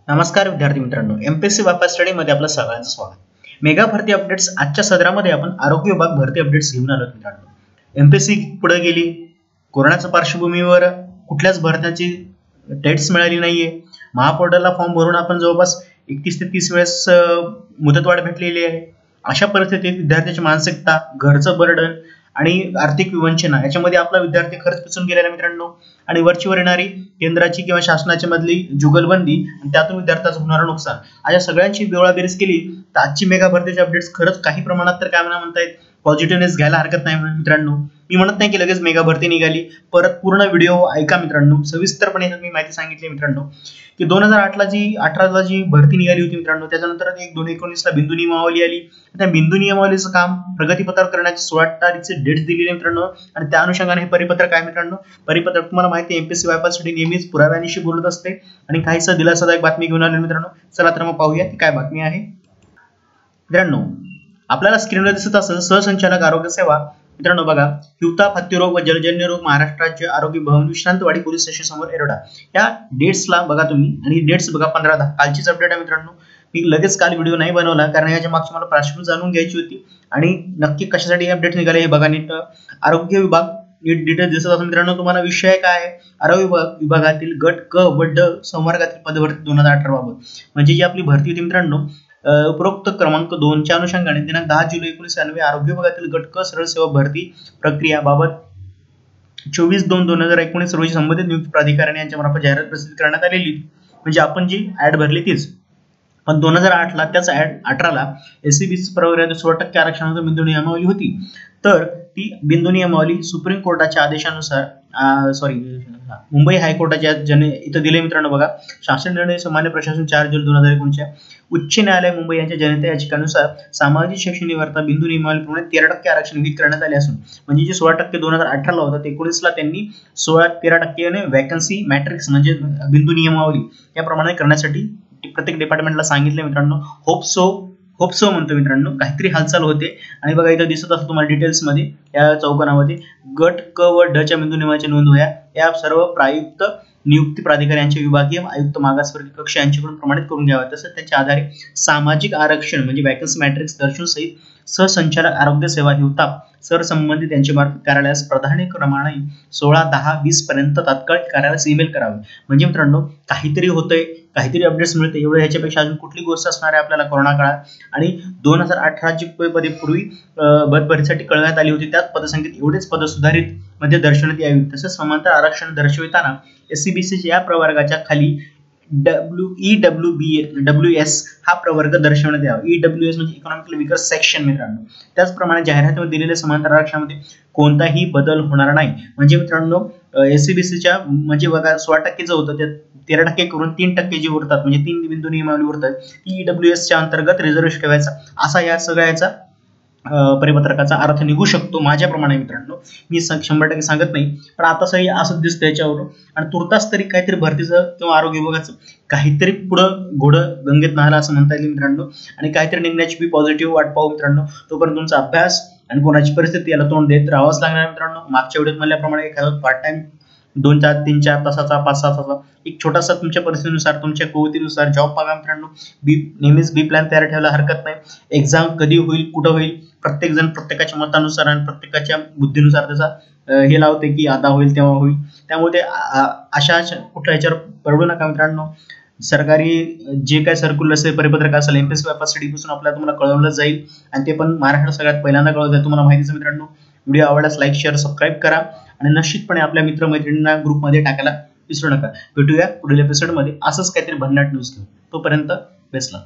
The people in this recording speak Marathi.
नमस्कार विद्यार्थी मित्रांनो, एमपीएससी वायफाय स्टडी मध्ये आपलं सगळ्यांचं स्वागत. मेगा भरती अपडेट्स आजच्या सदरामध्ये आपण आरोग्य विभाग भरती अपडेट्स घेऊन आलो मित्रांनो. एमपीएससी पुढे गेली, कोरोनाच्या पार्श्वभूमीवर कुठल्याच भरत्याची डेट्स मिळाली नाहीये. महापोर्टलला फॉर्म भरून आपण जवळपास 31 ते 30 वेळेस मुदतवाढ भेटलेली आहे. अशा परिस्थितीत विद्यार्थ्याची मानसिकता, घरचं बर्डन आणि आर्थिक विवंचना याच्यामध्ये आपला विद्यार्थी खर्च पिसून गेलेला मित्रांनो. आणि वरचीवर येणारी केंद्राची किंवा शासनाची मधली जुगलबंदी आणि त्यातून विद्यार्थ्याचं होणारं नुकसान, अशा सगळ्यांची बेरीज केली तर आजची मेगा भरतीचे अपडेट्स खरंच काही प्रमाणात तर काय म्हणतायत पॉझिटिव्हनेस घ्यायला हरकत नाही मित्रांनो. मी म्हणत नाही की लगेच मेगा भरती निघाली. परत पूर्ण व्हिडिओ ऐका मित्रांनो, सविस्तरपणे मी माहिती सांगितली मित्रांनो की 2018ला जी भरती निघाली होती मित्रांनो, त्याच्यानंतर 1/2/19 ला बिंदू नियमावली आली. त्या बिंदू नियमावलीचं काम प्रगतीपत्रावर करण्याची 16 तारीखचे डेट्स दिलेली आहे मित्रांनो. आणि त्या अनुषंगाने हे परिपत्रक काय मित्रांनो, परिपत्रक तुम्हाला माहिती आहे एमपीएससी वायफाय स्टडी नेहमीच पुराव्यानिशी बोलत असते आणि काहीसा दिलासादायक बातमी घेऊन आले मित्रांनो. चला तर मग पाहूया ती काय बातमी आहे मित्रांनो. आपल्याला स्क्रीनवर दिसत असेल सहसंचालक आरोग्य सेवा मित्रांनो. बघा, हिवताप, हत्तीरोग व जलजन्य रोग महाराष्ट्र राज्य आरोग्य भवन विश्रांतवाडी पोलीस स्टेशन समोर एरोडा, या डेट्सला बघा तुम्ही. आणि डेट्स बघा 15/10 कालचीच अपडेट आहे मित्रांनो. मी लगेच काल व्हिडिओ नाही बनवला कारण याच्या मागची मला पार्श्वभूमी जाणून घ्यायची होती आणि नक्की कशासाठी अपडेट निघाले हे बघा नीट. आरोग्य विभाग नीट डिटेल दिसत असेल मित्रांनो. तुम्हाला विषय काय आहे, आरोग्य विभागातील गट क व ड संवर्गातील पदभरती 2018 बाबत, म्हणजे जी आपली भरती होती मित्रांनो उपरोक्त क्रमांक 2 च्या अनुषंगाने दिनांक 10 जुलै 1990 आरोग्य विभागातील गट क सरळ सेवा भरती प्रक्रिया बाबत 24/2/2019 रोजी संबंधित नियुक्त प्राधिकाऱ्याने यांच्यामार्फत जाहिरात प्रसिद्ध करण्यात आलेली. म्हणजे आपण जी ऍड भरली तीच, पण 2008ला त्याच ऍड 18ला एससीबीसी प्रवर्गातील 16% आरक्षणाची बिंदू नियमावली होती. तर ती बिंदू नियमावली सुप्रीम कोर्टाच्या आदेशानुसार मुंबई हायकोर्टाच्या इथं दिले मित्रांनो. बघा, शासन निर्णय सामान्य प्रशासन 4 जुलै 2019 उच्च न्यायालय मुंबई यांच्या जनता याचिकानुसार सामाजिक शैक्षणिक वर्गात बिंदू नियमावलीप्रमाणे 13% आरक्षण विहित करण्यात आले असून, म्हणजे जे 16% 2018ला होता 19ला त्यांनी 13% वॅकन्सी मॅट्रिक्स म्हणजे बिंदू नियमावली याप्रमाणे करण्यासाठी प्रत्येक डिपार्टमेंटला सांगितलं मित्रांनो. होप सो म्हणतो मित्रांनो, काहीतरी हालचाल होते. आणि बघा इथं दिसत असतो तुम्हाला डिटेल्स मध्ये या चौकोनामध्ये गट क व ड च्या बिंदू नियमाची नोंद व्हाव्या. या सर्व प्रायुक्त नियुक्ती प्राधिकाऱ्यांचे विभागीय आयुक्त मागासवर्गीय कक्ष यांच्याकडून प्रमाणित करून घ्यावा. तसेच त्याच्या आधारे सामाजिक आरक्षण म्हणजे वॅकन्सी मॅट्रिक्स दर्शवून सहित सहसंचालक आरोग्य सेवा हिवताप सर संबंधित यांच्या मार्फत कार्यालयास प्राधान्यक्रमाने 16/10/20 पर्यंत तात्काळ कार्यालयास ईमेल करावे. म्हणजे मित्रांनो काहीतरी होतंय, काहीतरी अपडेट्स मिळते, एवढं ह्याच्यापेक्षा अजून कुठली गोष्ट असणार आहे आपल्याला कोरोना काळात. आणि 2018 जी पदे पूर्वी भरतीसाठी कळवण्यात आली होती त्याच पदसंख्येत एवढेच पद सुधारित मध्ये दर्शवण्यात यावी. तसेच समांतर आरक्षण दर्शविताना एससीबीसी या प्रवर्गाच्या खाली EWS हा प्रवर्ग दर्शवण्यात यावा. EWS म्हणजे इकॉनॉमिकली वीकर सेक्शन मित्रांनो. त्याचप्रमाणे जाहिरातीमध्ये दिलेल्या समांतर आरक्षणामध्ये कोणताही बदल होणार नाही. म्हणजे मित्रांनो एससीबीसीच्या म्हणजे बघा 16% जो होतं त्यात 13% करून 3% जे उरतात म्हणजे 3 बिंदू नियमावली उरतात EWS च्या अंतर्गत रिझर्वेशन ठेवायचा, असा या सगळ्याचा परिपत्रकाचा अर्थ निघू शकतो माझ्याप्रमाणे मित्रांनो. मी 100% सांगत नाही, पण आता सही असं दिसतं याच्यावरून. आणि तुर्तास तरी काहीतरी भरतीचं किंवा आरोग्य विभागाचं काहीतरी पुढं घोडं गंगेत न्हायला असं म्हणता येईल मित्रांनो. आणि काहीतरी निघण्याची बी पॉझिटिव्ह वाट पाहू मित्रांनो. तोपर्यंत तुमचा अभ्यास आणि कोणाची परिस्थिती याला तोंड देत राहावंच लागणार मित्रांनो. मागच्या व्हिडिओत म्हणल्याप्रमाणे एखादा पार्ट टाइम 2-4 3-4 तासाचा 5-6 तासाचा एक छोटासा तुमच्या परिस्थितीनुसार तुमच्या कुवतीनुसार जॉब बघा मित्रांनो. नेहमीच बी प्लॅन तयार ठेवायला हरकत नाही. एक्झाम कधी होईल, कुठं होईल, प्रत्येक जण प्रत्येकाच्या मतानुसार आणि प्रत्येकाच्या बुद्धीनुसार त्याचा हे लावते की आता होईल तेव्हा होईल. त्यामुळे अशा कुठल्या ह्याच्यावर पडू नका मित्रांनो. सरकारी जे काय सर्क्युलर असेल, परिपत्रक असेल, एमपीएससी वायफाय स्टडी पासून आपल्याला तुम्हाला कळवलं जाईल आणि ते पण महाराष्ट्र सगळ्यात पहिल्यांदा कळवलं जाईल. तुम्हाला माहितीच मित्रांनो. व्हिडिओ आवडल्यास लाईक, शेअर, सबस्क्राईब करा आणि निश्चितपणे आपल्या मित्रमैत्रिणींना ग्रुपमध्ये टाकायला विसरू नका. भेटूया पुढील एपिसोडमध्ये असंच काहीतरी भन्नाट न्यूज घेऊन. तोपर्यंत बेस्ट लक.